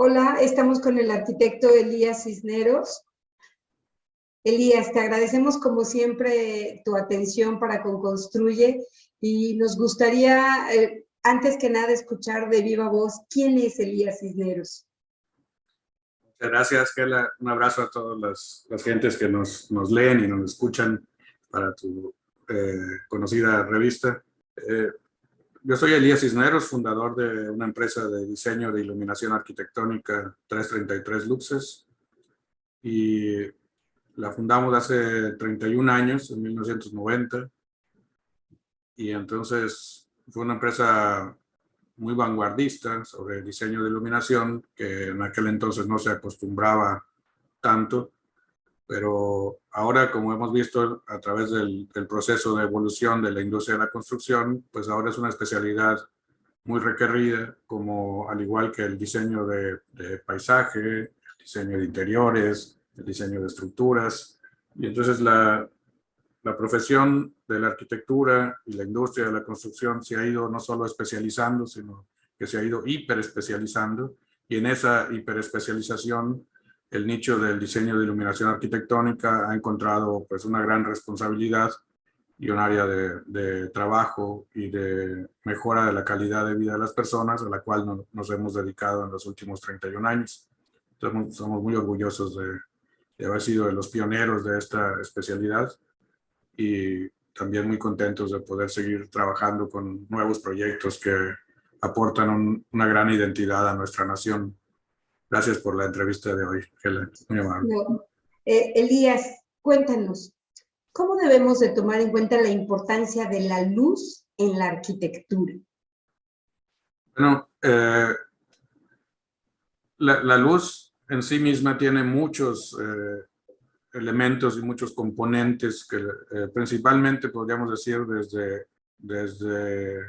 Hola, estamos con el arquitecto Elías Cisneros. Elías, te agradecemos como siempre tu atención para con Construye y nos gustaría, antes que nada, escuchar de viva voz quién es Elías Cisneros. Muchas gracias, Gela. Un abrazo a todas las gentes que nos leen y nos escuchan para tu conocida revista. Yo soy Elías Cisneros, fundador de una empresa de diseño de iluminación arquitectónica 333 Luxes, y la fundamos hace 31 años, en 1990, y entonces fue una empresa muy vanguardista sobre el diseño de iluminación, que en aquel entonces no se acostumbraba tanto, pero ahora, como hemos visto a través del proceso de evolución de la industria de la construcción, pues ahora es una especialidad muy requerida, como al igual que el diseño de paisaje, el diseño de interiores, el diseño de estructuras. Y entonces la profesión de la arquitectura y la industria de la construcción se ha ido no solo especializando, sino que se ha ido hiperespecializando, y en esa hiperespecialización el nicho del diseño de iluminación arquitectónica ha encontrado pues una gran responsabilidad y un área de trabajo y de mejora de la calidad de vida de las personas, a la cual nos hemos dedicado en los últimos 31 años. Entonces, somos muy orgullosos de haber sido de los pioneros de esta especialidad, y también muy contentos de poder seguir trabajando con nuevos proyectos que aportan una gran identidad a nuestra nación. Gracias por la entrevista de hoy, Helen. Muy amable. No. Elías, cuéntanos, ¿cómo debemos de tomar en cuenta la importancia de la luz en la arquitectura? Bueno, la luz en sí misma tiene muchos elementos y muchos componentes que principalmente podríamos decir desde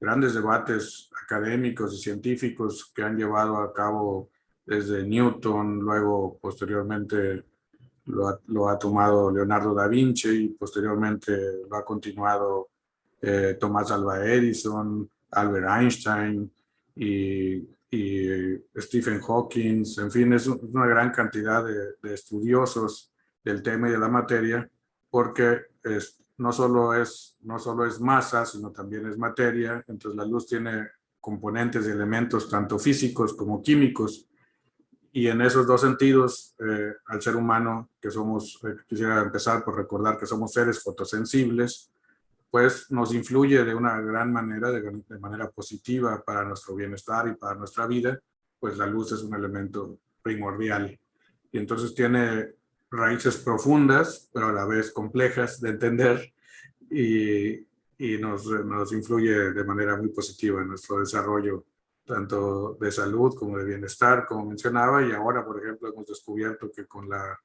grandes debates académicos y científicos que han llevado a cabo desde Newton, luego posteriormente lo ha tomado Leonardo da Vinci y posteriormente lo ha continuado Thomas Alva Edison, Albert Einstein y Stephen Hawking. En fin, es una gran cantidad de estudiosos del tema y de la materia, porque no solo es masa, sino también es materia. Entonces la luz tiene componentes y elementos tanto físicos como químicos, y en esos dos sentidos, al ser humano, que somos, quisiera empezar por recordar que somos seres fotosensibles, pues nos influye de una gran manera, de manera positiva para nuestro bienestar y para nuestra vida, pues la luz es un elemento primordial. Y entonces tiene raíces profundas, pero a la vez complejas de entender, y, y nos influye de manera muy positiva en nuestro desarrollo, tanto de salud como de bienestar, como mencionaba. Y ahora, por ejemplo, hemos descubierto que con la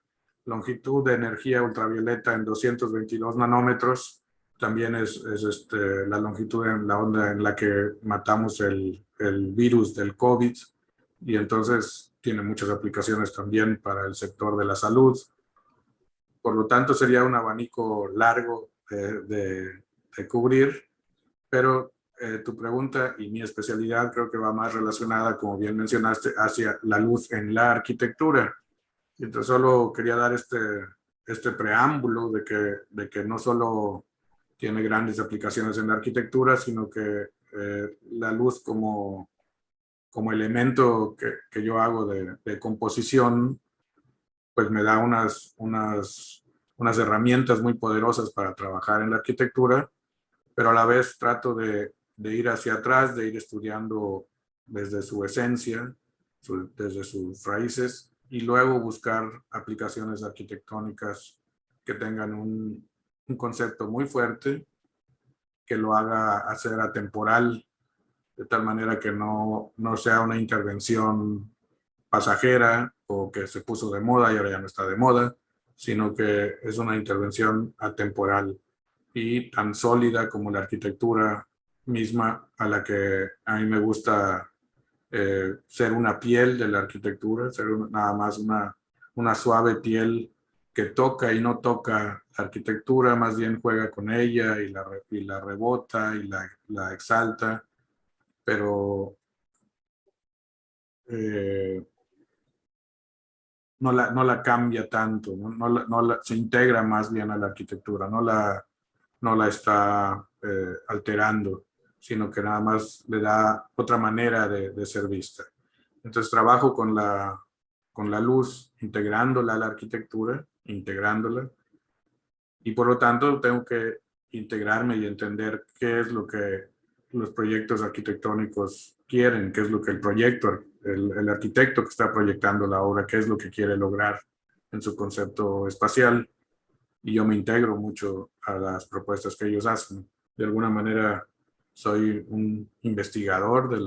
longitud de energía ultravioleta en 222 nanómetros, también es la longitud en la onda en la que matamos el virus del COVID, y entonces tiene muchas aplicaciones también para el sector de la salud. Por lo tanto, sería un abanico largo de cubrir, pero tu pregunta y mi especialidad creo que va más relacionada, como bien mencionaste, hacia la luz en la arquitectura. Y entonces solo quería dar este preámbulo de que no solo tiene grandes aplicaciones en la arquitectura, sino que la luz como elemento que yo hago de composición, pues me da unas herramientas muy poderosas para trabajar en la arquitectura, pero a la vez trato de ir hacia atrás, de ir estudiando desde su esencia, desde sus raíces, y luego buscar aplicaciones arquitectónicas que tengan un concepto muy fuerte, que lo haga hacer atemporal, de tal manera que no sea una intervención pasajera o que se puso de moda y ahora ya no está de moda, sino que es una intervención atemporal y tan sólida como la arquitectura misma, a la que a mí me gusta ser una piel de la arquitectura, ser nada más una suave piel que toca y no toca la arquitectura, más bien juega con ella y la rebota y la exalta, pero no la cambia tanto, se integra más bien a la arquitectura, no la está alterando, sino que nada más le da otra manera de ser vista. Entonces trabajo con la luz, integrándola a la arquitectura, integrándola, y por lo tanto tengo que integrarme y entender qué es lo que los proyectos arquitectónicos quieren, qué es lo que el arquitecto que está proyectando la obra, qué es lo que quiere lograr en su concepto espacial, y yo me integro mucho a las propuestas que ellos hacen. De alguna manera soy un investigador de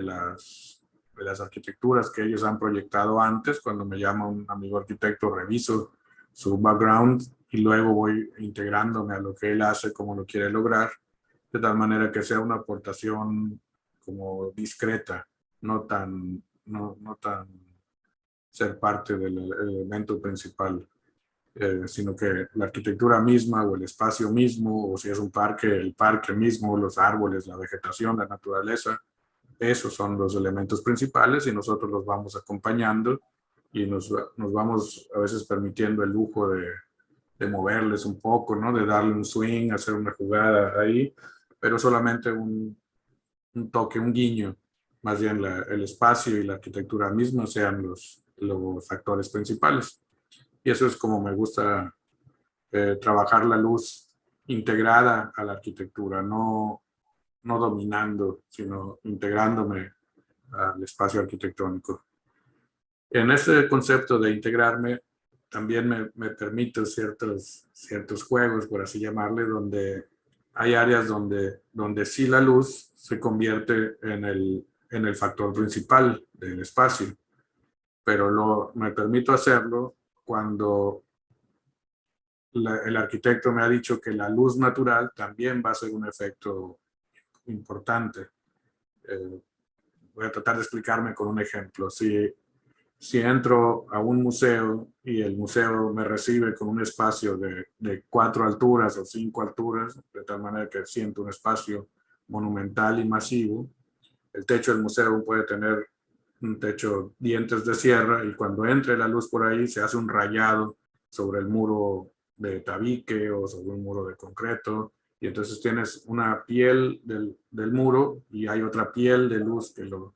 las arquitecturas que ellos han proyectado antes. Cuando me llama un amigo arquitecto, reviso su background y luego voy integrándome a lo que él hace, cómo lo quiere lograr, de tal manera que sea una aportación como discreta, no tan ser parte del elemento principal, sino que la arquitectura misma o el espacio mismo, o si es un parque, el parque mismo, los árboles, la vegetación, la naturaleza, esos son los elementos principales y nosotros los vamos acompañando y nos vamos a veces permitiendo el lujo de moverles un poco, ¿no? De darle un swing, hacer una jugada ahí, pero solamente un toque, un guiño. Más bien el espacio y la arquitectura misma sean los factores principales. Y eso es como me gusta trabajar la luz integrada a la arquitectura, no dominando, sino integrándome al espacio arquitectónico. En ese concepto de integrarme, también me permite ciertos juegos, por así llamarle, donde hay áreas donde sí la luz se convierte en el factor principal del espacio, pero me permito hacerlo cuando el arquitecto me ha dicho que la luz natural también va a ser un efecto importante. Voy a tratar de explicarme con un ejemplo. Si entro a un museo y el museo me recibe con un espacio de 4 alturas o 5 alturas, de tal manera que siento un espacio monumental y masivo, el techo del museo puede tener un techo dientes de sierra y cuando entre la luz por ahí se hace un rayado sobre el muro de tabique o sobre un muro de concreto, y entonces tienes una piel del muro y hay otra piel de luz que lo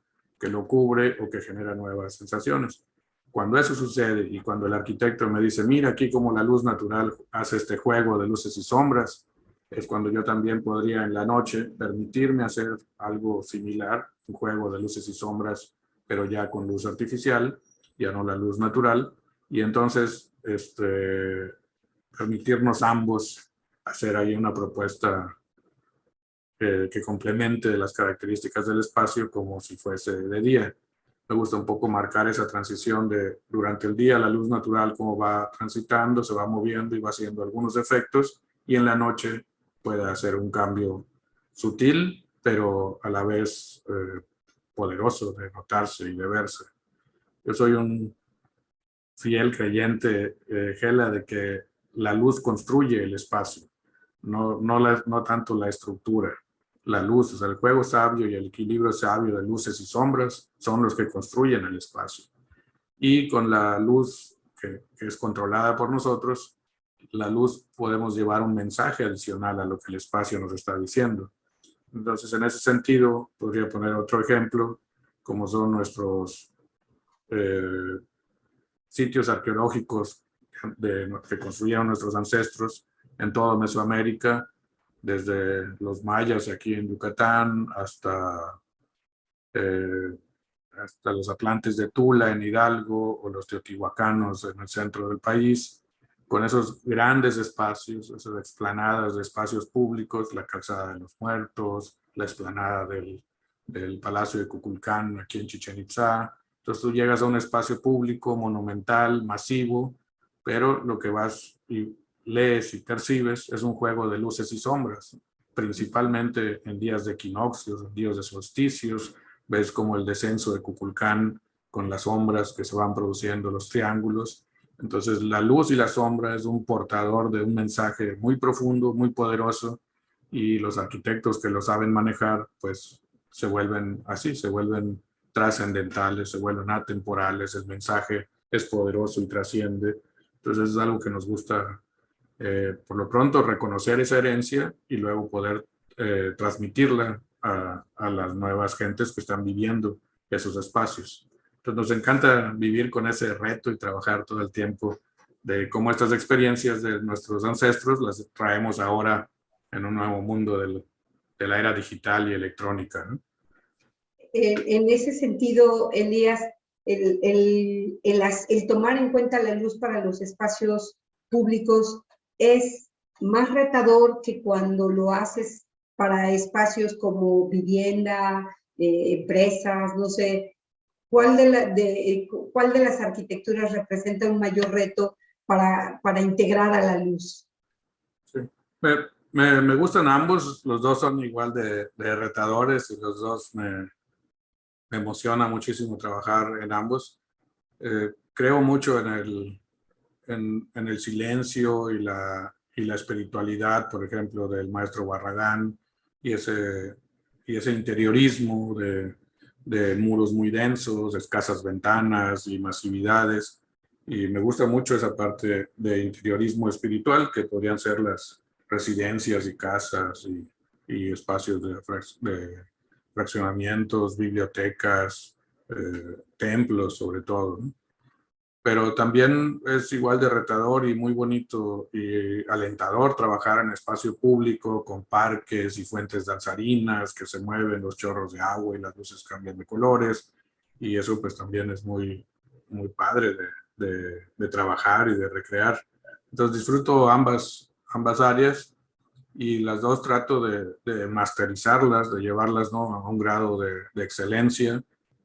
cubre o que genera nuevas sensaciones. Cuando eso sucede y cuando el arquitecto me dice, mira aquí cómo la luz natural hace este juego de luces y sombras, es cuando yo también podría en la noche permitirme hacer algo similar, un juego de luces y sombras, pero ya con luz artificial, ya no la luz natural, y entonces permitirnos ambos hacer ahí una propuesta que complemente las características del espacio como si fuese de día. Me gusta un poco marcar esa transición de durante el día la luz natural como va transitando, se va moviendo y va haciendo algunos efectos, y en la noche puede hacer un cambio sutil, pero a la vez poderoso de notarse y de verse. Yo soy un fiel creyente, Gela, de que la luz construye el espacio, no tanto la estructura. La luz, o sea, el juego sabio y el equilibrio sabio de luces y sombras son los que construyen el espacio. Y con la luz que es controlada por nosotros, la luz podemos llevar un mensaje adicional a lo que el espacio nos está diciendo. Entonces, en ese sentido, podría poner otro ejemplo, como son nuestros sitios arqueológicos que construyeron nuestros ancestros en toda Mesoamérica, desde los mayas aquí en Yucatán hasta los atlantes de Tula en Hidalgo o los teotihuacanos en el centro del país, con esos grandes espacios, esas explanadas de espacios públicos, la Calzada de los Muertos, la explanada del Palacio de Kukulcán aquí en Chichén Itzá. Entonces tú llegas a un espacio público, monumental, masivo, pero lo que vas y lees y percibes es un juego de luces y sombras, principalmente en días de equinoccios, en días de solsticios. Ves como el descenso de Kukulcán con las sombras que se van produciendo, los triángulos. Entonces la luz y la sombra es un portador de un mensaje muy profundo, muy poderoso, y los arquitectos que lo saben manejar, pues se vuelven así, se vuelven trascendentales, se vuelven atemporales, el mensaje es poderoso y trasciende. Entonces es algo que nos gusta, por lo pronto, reconocer esa herencia y luego poder transmitirla a las nuevas gentes que están viviendo esos espacios. Entonces nos encanta vivir con ese reto y trabajar todo el tiempo de cómo estas experiencias de nuestros ancestros las traemos ahora en un nuevo mundo de la era digital y electrónica, ¿no? En ese sentido, Elías, el tomar en cuenta la luz para los espacios públicos es más retador que cuando lo haces para espacios como vivienda, empresas, no sé. ¿Cuál de las arquitecturas representa un mayor reto para integrar a la luz? Sí. Me gustan ambos, los dos son igual de retadores y los dos me emociona muchísimo trabajar en ambos. Creo mucho en el silencio y la espiritualidad, por ejemplo, del maestro Barragán y ese interiorismo de muros muy densos, escasas ventanas y masividades. Y me gusta mucho esa parte de interiorismo espiritual que podrían ser las residencias y casas y espacios de fraccionamientos, bibliotecas, templos sobre todo, ¿no? Pero también es igual de retador y muy bonito y alentador trabajar en espacio público con parques y fuentes danzarinas que se mueven, los chorros de agua y las luces cambian de colores, y eso pues también es muy, muy padre de trabajar y de recrear. Entonces disfruto ambas áreas y las dos trato de masterizarlas, de llevarlas, ¿no?, a un grado de excelencia,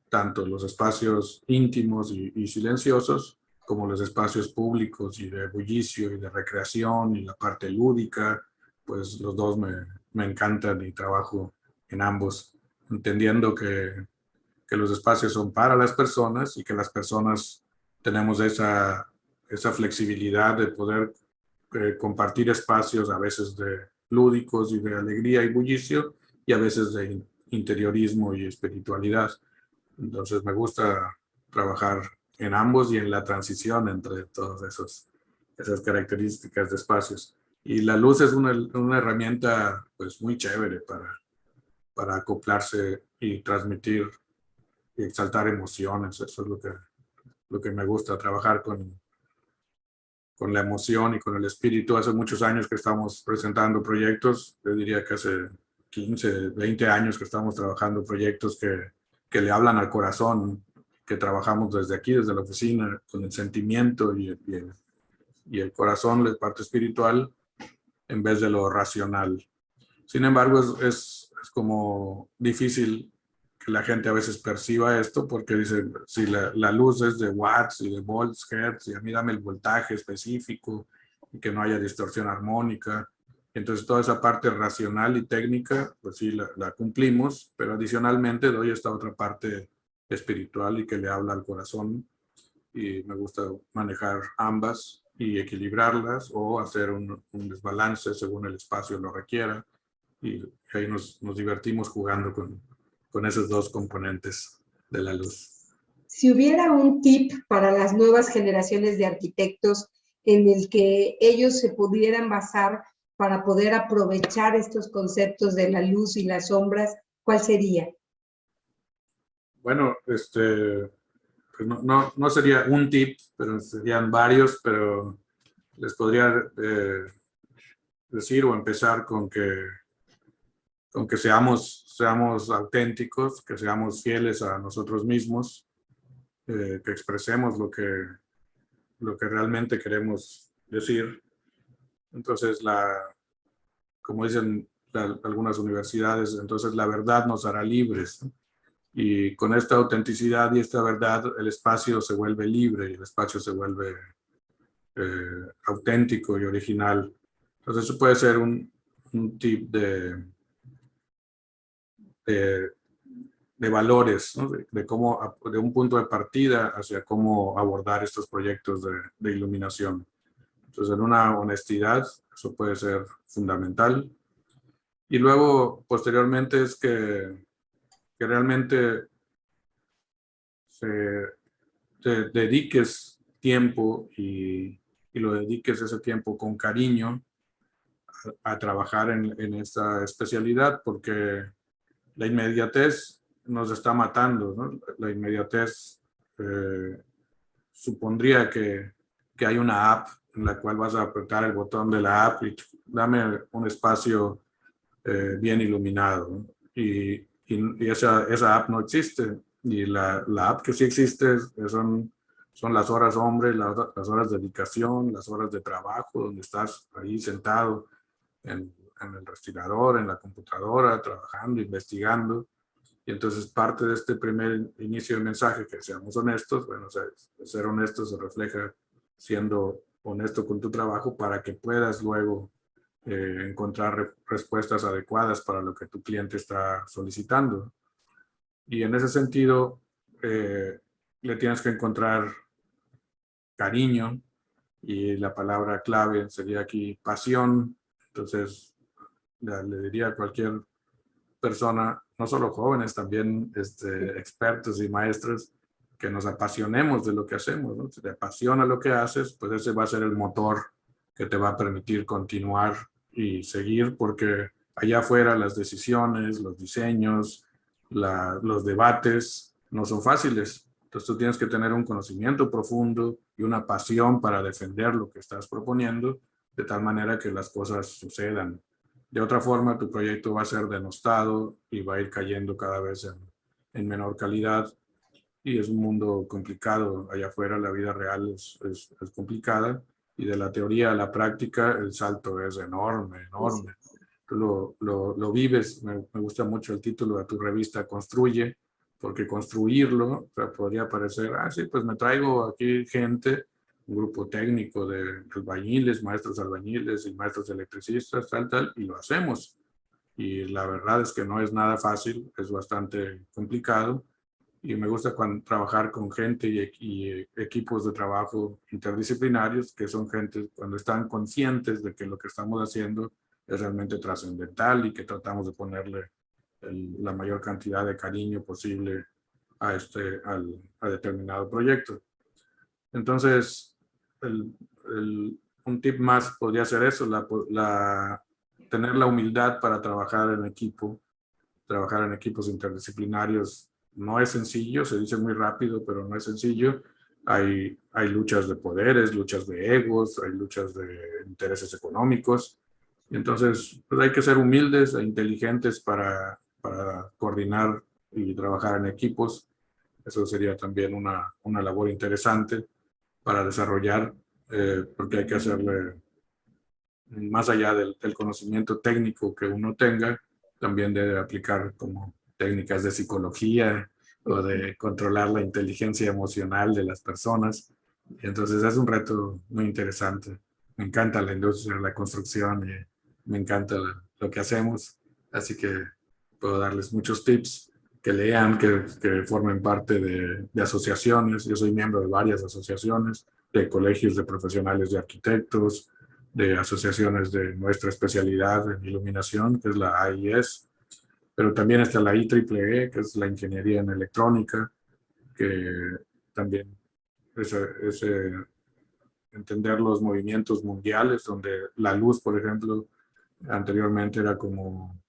tanto los espacios íntimos y silenciosos, como los espacios públicos y de bullicio y de recreación y la parte lúdica. Pues los dos me encantan y trabajo en ambos, entendiendo que los espacios son para las personas y que las personas tenemos esa flexibilidad de poder compartir espacios, a veces de lúdicos y de alegría y bullicio, y a veces de interiorismo y espiritualidad. Entonces me gusta trabajar en ambos y en la transición entre todas esas características de espacios. Y la luz es una herramienta pues muy chévere para acoplarse y transmitir y exaltar emociones. Eso es lo que me gusta, trabajar con la emoción y con el espíritu. Hace muchos años que estamos presentando proyectos, yo diría que hace 15, 20 años que estamos trabajando proyectos que le hablan al corazón, que trabajamos desde aquí, desde la oficina, con el sentimiento y el corazón, la parte espiritual, en vez de lo racional. Sin embargo, es como difícil que la gente a veces perciba esto, porque dicen, si la luz es de watts y de volts, hertz, y a mí dame el voltaje específico, y que no haya distorsión armónica. Entonces toda esa parte racional y técnica, pues sí, la cumplimos, pero adicionalmente doy esta otra parte espiritual y que le habla al corazón, y me gusta manejar ambas y equilibrarlas o hacer un desbalance según el espacio lo requiera, y ahí nos divertimos jugando con esos dos componentes de la luz. Si hubiera un tip para las nuevas generaciones de arquitectos en el que ellos se pudieran basar para poder aprovechar estos conceptos de la luz y las sombras, ¿cuál sería? Bueno, pues no sería un tip, pero serían varios, pero les podría decir o empezar con que seamos auténticos, que seamos fieles a nosotros mismos, que expresemos lo que realmente queremos decir. Entonces, como dicen algunas universidades, entonces la verdad nos hará libres, ¿no? Y con esta autenticidad y esta verdad, el espacio se vuelve libre y el espacio se vuelve auténtico y original. Entonces, eso puede ser un tip de, de valores, ¿no? De cómo, de un punto de partida hacia cómo abordar estos proyectos de iluminación. Entonces, en una honestidad, eso puede ser fundamental. Y luego, posteriormente, es que realmente te dediques tiempo y lo dediques ese tiempo con cariño a trabajar en esta especialidad, porque la inmediatez nos está matando, ¿no? La inmediatez supondría que hay una app en la cual vas a apretar el botón de la app y dame un espacio bien iluminado, ¿no? Y esa app no existe. Y la app que sí existe son las horas hombre, las horas de dedicación, las horas de trabajo, donde estás ahí sentado en el respirador, en la computadora, trabajando, investigando. Y entonces parte de este primer inicio de mensaje, que seamos honestos, bueno, o sea, ser honesto se refleja siendo honesto con tu trabajo para que puedas luego encontrar respuestas adecuadas para lo que tu cliente está solicitando. Y en ese sentido, le tienes que encontrar cariño, y la palabra clave sería aquí pasión. Entonces, le diría a cualquier persona, no solo jóvenes, también expertos y maestros, que nos apasionemos de lo que hacemos, ¿no? Si te apasiona lo que haces, pues ese va a ser el motor que te va a permitir continuar y seguir, porque allá afuera las decisiones, los diseños, los debates no son fáciles. Entonces tú tienes que tener un conocimiento profundo y una pasión para defender lo que estás proponiendo, de tal manera que las cosas sucedan. De otra forma, tu proyecto va a ser denostado y va a ir cayendo cada vez en menor calidad. Y es un mundo complicado. Allá afuera la vida real es complicada. Y de la teoría a la práctica el salto es enorme, enorme. Tú lo vives. Me gusta mucho el título de tu revista, Construye, porque construirlo, o sea, podría parecer, sí, pues me traigo aquí gente, un grupo técnico de albañiles, maestros albañiles y maestros electricistas, tal, y lo hacemos. Y la verdad es que no es nada fácil, es bastante complicado. Y me gusta trabajar con gente y equipos de trabajo interdisciplinarios, que son gente cuando están conscientes de que lo que estamos haciendo es realmente trascendental y que tratamos de ponerle la mayor cantidad de cariño posible a determinado proyecto. Entonces, un tip más podría ser eso, tener la humildad para trabajar en equipo, trabajar en equipos interdisciplinarios. No es sencillo, se dice muy rápido, pero no es sencillo. Hay luchas de poderes, luchas de egos, hay luchas de intereses económicos. Y entonces, pues hay que ser humildes e inteligentes para coordinar y trabajar en equipos. Eso sería también una labor interesante para desarrollar, porque hay que hacerle, más allá del conocimiento técnico que uno tenga, también debe aplicar como técnicas de psicología o de controlar la inteligencia emocional de las personas. Y entonces es un reto muy interesante. Me encanta la industria de la construcción y me encanta lo que hacemos. Así que puedo darles muchos tips, que lean, que formen parte de asociaciones. Yo soy miembro de varias asociaciones, de colegios de profesionales de arquitectos, de asociaciones de nuestra especialidad en iluminación, que es la AIS, pero también está la IEEE, que es la ingeniería en electrónica, que también es entender los movimientos mundiales, donde la luz, por ejemplo, anteriormente era como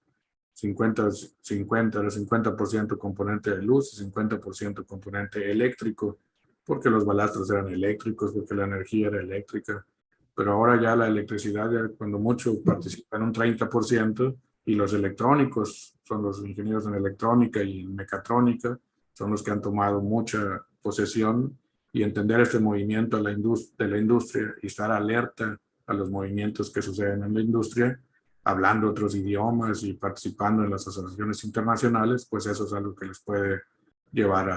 50-50, era 50% componente de luz y 50% componente eléctrico, porque los balastros eran eléctricos, porque la energía era eléctrica. Pero ahora ya la electricidad, ya cuando mucho, participa en un 30%, y los electrónicos, son los ingenieros en electrónica y en mecatrónica, son los que han tomado mucha posesión, y entender este movimiento de la industria y estar alerta a los movimientos que suceden en la industria, hablando otros idiomas y participando en las asociaciones internacionales, pues eso es algo que les puede llevar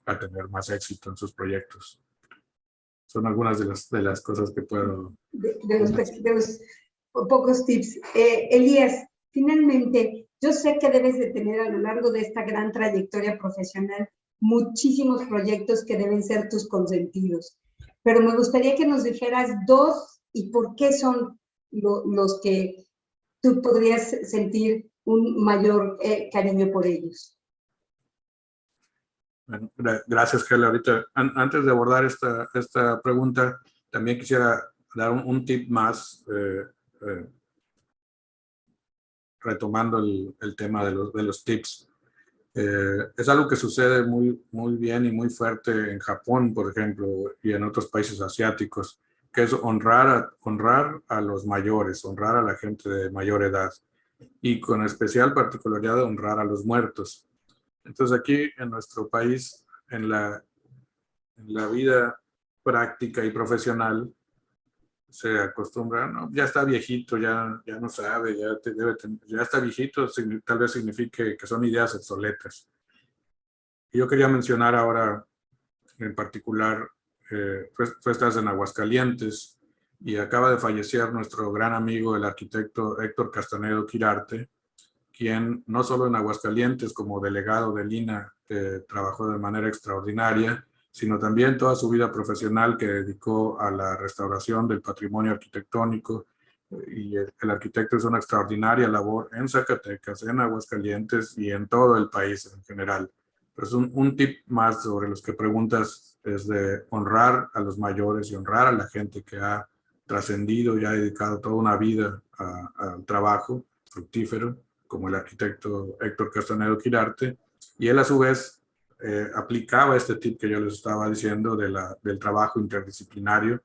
a tener más éxito en sus proyectos. Son algunas de las cosas que puedo... De los pocos tips. Elías, finalmente, yo sé que debes de tener a lo largo de esta gran trayectoria profesional muchísimos proyectos que deben ser tus consentidos, pero me gustaría que nos dijeras dos y por qué son los que tú podrías sentir un mayor cariño por ellos. Bueno, gracias, Gela. Ahorita, antes de abordar esta pregunta, también quisiera dar un tip más, retomando el tema de los tips. Es algo que sucede muy bien y muy fuerte en Japón, por ejemplo, y en otros países asiáticos, que es honrar a los mayores, honrar a la gente de mayor edad, y con especial particularidad de honrar a los muertos. Entonces aquí en nuestro país, en la vida práctica y profesional, se acostumbra, no, ya está viejito, ya no sabe, ya está viejito, tal vez signifique que son ideas obsoletas. Y yo quería mencionar ahora en particular, tú estás en Aguascalientes y acaba de fallecer nuestro gran amigo, el arquitecto Héctor Castanedo Quirarte, quien no solo en Aguascalientes como delegado del INAH trabajó de manera extraordinaria, sino también toda su vida profesional que dedicó a la restauración del patrimonio arquitectónico. Y el arquitecto hizo una extraordinaria labor en Zacatecas, en Aguascalientes y en todo el país en general. Pues un tip más sobre los que preguntas es de honrar a los mayores y honrar a la gente que ha trascendido y ha dedicado toda una vida al trabajo fructífero, como el arquitecto Héctor Castanedo Quirarte, y él a su vez aplicaba este tip que yo les estaba diciendo del trabajo interdisciplinario.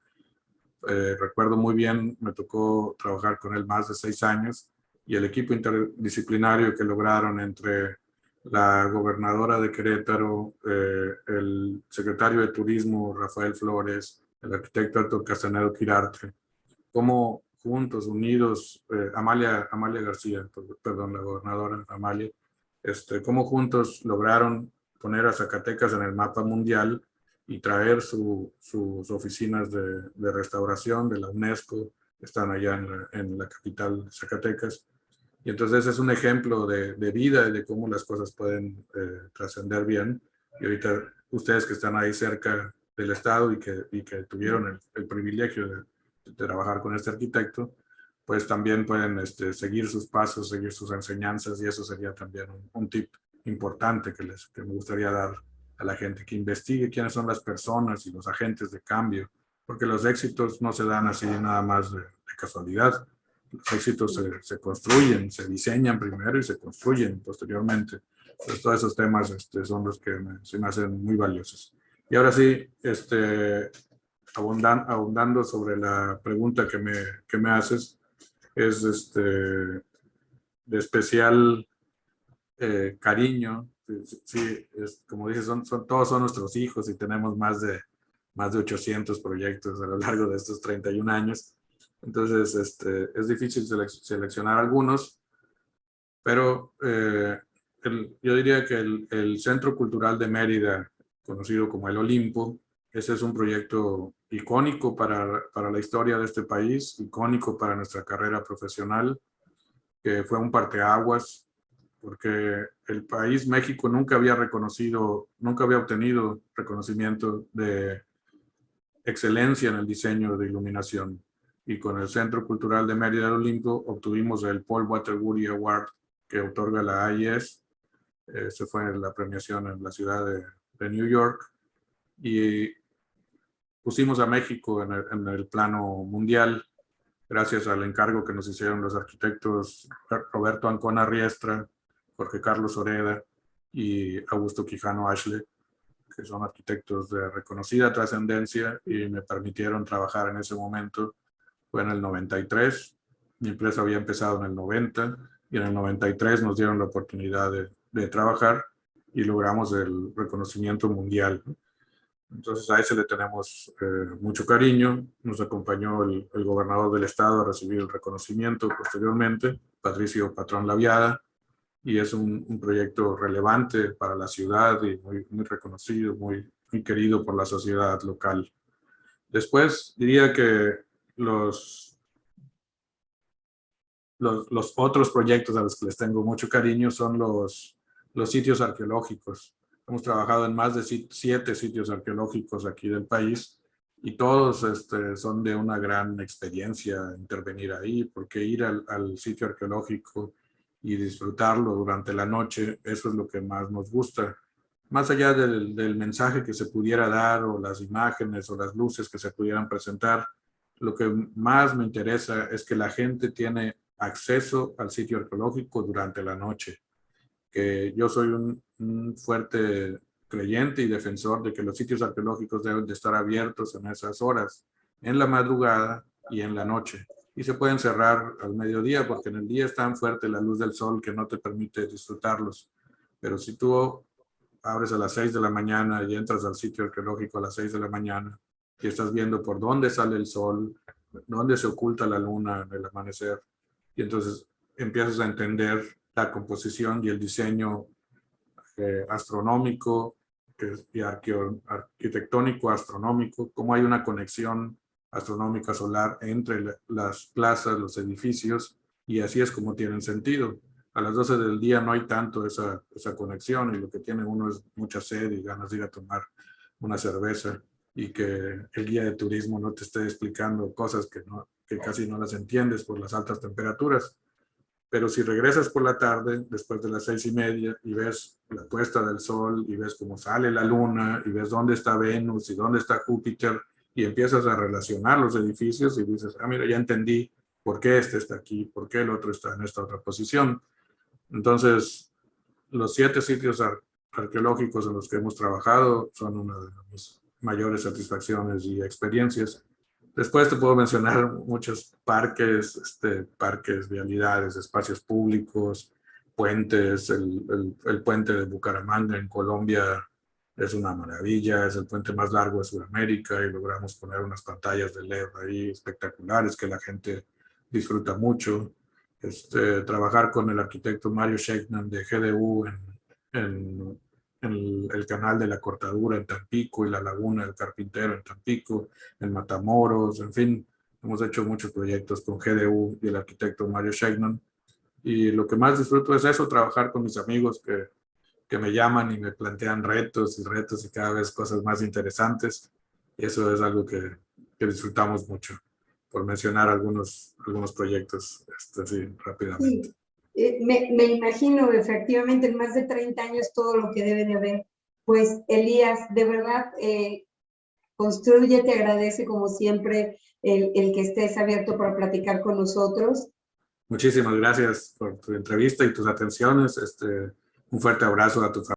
Recuerdo muy bien, me tocó trabajar con él más de 6 años, y el equipo interdisciplinario que lograron entre la gobernadora de Querétaro, el secretario de Turismo, Rafael Flores, el arquitecto Héctor Castanedo Quirarte, cómo juntos, unidos, Amalia García, perdón, la gobernadora Amalia, cómo juntos lograron poner a Zacatecas en el mapa mundial y traer sus oficinas de restauración de la UNESCO, están allá en la capital de Zacatecas. Y entonces es un ejemplo de vida y de cómo las cosas pueden trascender bien. Y ahorita ustedes que están ahí cerca del Estado y que tuvieron el privilegio de trabajar con este arquitecto, pues también pueden seguir sus pasos, seguir sus enseñanzas, y eso sería también un tip importante que me gustaría dar a la gente, que investigue quiénes son las personas y los agentes de cambio, porque los éxitos no se dan así nada más de casualidad. Los éxitos se construyen, se diseñan primero y se construyen posteriormente. Entonces, todos esos temas son los que se me hacen muy valiosos. Y ahora sí, abundando sobre la pregunta que me haces, es de especial cariño. Sí, como dices, todos son nuestros hijos y tenemos más de 800 proyectos a lo largo de estos 31 años. Entonces, es difícil seleccionar algunos, pero yo diría que el Centro Cultural de Mérida, conocido como el Olimpo, ese es un proyecto icónico para la historia de este país, icónico para nuestra carrera profesional, que fue un parteaguas, porque el país, México, nunca había obtenido reconocimiento de excelencia en el diseño de iluminación. Y con el Centro Cultural de Mérida del Olimpo obtuvimos el Paul Waterbury Award que otorga la AIS. Se fue la premiación en la ciudad de New York, y pusimos a México en el plano mundial gracias al encargo que nos hicieron los arquitectos Roberto Ancona Riestra, Jorge Carlos Oreda y Augusto Quijano Ashley, que son arquitectos de reconocida trascendencia y me permitieron trabajar en ese momento. Fue en el 93, mi empresa había empezado en el 90 y en el 93 nos dieron la oportunidad de trabajar y logramos el reconocimiento mundial. Entonces a ese le tenemos mucho cariño. Nos acompañó el gobernador del estado a recibir el reconocimiento posteriormente, Patricio Patrón Laviada, y es un proyecto relevante para la ciudad y muy reconocido, muy querido por la sociedad local. Después diría que los otros proyectos a los que les tengo mucho cariño son los sitios arqueológicos. Hemos trabajado en más de 7 sitios arqueológicos aquí del país, y todos son de una gran experiencia intervenir ahí, porque ir al sitio arqueológico y disfrutarlo durante la noche, eso es lo que más nos gusta. más allá del mensaje que se pudiera dar o las imágenes o las luces que se pudieran presentar, lo que más me interesa es que la gente tiene acceso al sitio arqueológico durante la noche. Que yo soy un fuerte creyente y defensor de que los sitios arqueológicos deben de estar abiertos en esas horas, en la madrugada y en la noche. Y se pueden cerrar al mediodía porque en el día es tan fuerte la luz del sol que no te permite disfrutarlos. Pero si tú abres a las 6 de la mañana y entras al sitio arqueológico a las 6 de la mañana y estás viendo por dónde sale el sol, dónde se oculta la luna en el amanecer, y entonces empiezas a entender la composición y el diseño astronómico y arquitectónico astronómico, cómo hay una conexión astronómica solar entre las plazas, los edificios, y así es como tienen sentido. A las 12 del día no hay tanto esa conexión y lo que tiene uno es mucha sed y ganas de ir a tomar una cerveza y que el guía de turismo no te esté explicando cosas que casi no las entiendes por las altas temperaturas. Pero si regresas por la tarde, después de las 6:30, y ves la puesta del sol, y ves cómo sale la luna, y ves dónde está Venus, y dónde está Júpiter, y empiezas a relacionar los edificios, y dices, ah, mira, ya entendí por qué este está aquí, por qué el otro está en esta otra posición. Entonces, los 7 sitios arqueológicos en los que hemos trabajado son una de mis mayores satisfacciones y experiencias. Después te puedo mencionar muchos parques, parques, vialidades, espacios públicos, puentes. El puente de Bucaramanga en Colombia es una maravilla, es el puente más largo de Sudamérica y logramos poner unas pantallas de LED ahí espectaculares que la gente disfruta mucho. Trabajar con el arquitecto Mario Scheckman de GDU en el canal de la Cortadura en Tampico y la Laguna del Carpintero en Tampico, en Matamoros, en fin, hemos hecho muchos proyectos con GDU y el arquitecto Mario Scheckman. Y lo que más disfruto es eso, trabajar con mis amigos que me llaman y me plantean retos y cada vez cosas más interesantes. Y eso es algo que disfrutamos mucho, por mencionar algunos proyectos así rápidamente. Sí, me imagino efectivamente en más de 30 años todo lo que debe de haber. Pues Elías, de verdad, Construye te agradece como siempre el que estés abierto para platicar con nosotros. Muchísimas gracias por tu entrevista y tus atenciones. Un fuerte abrazo a tu familia.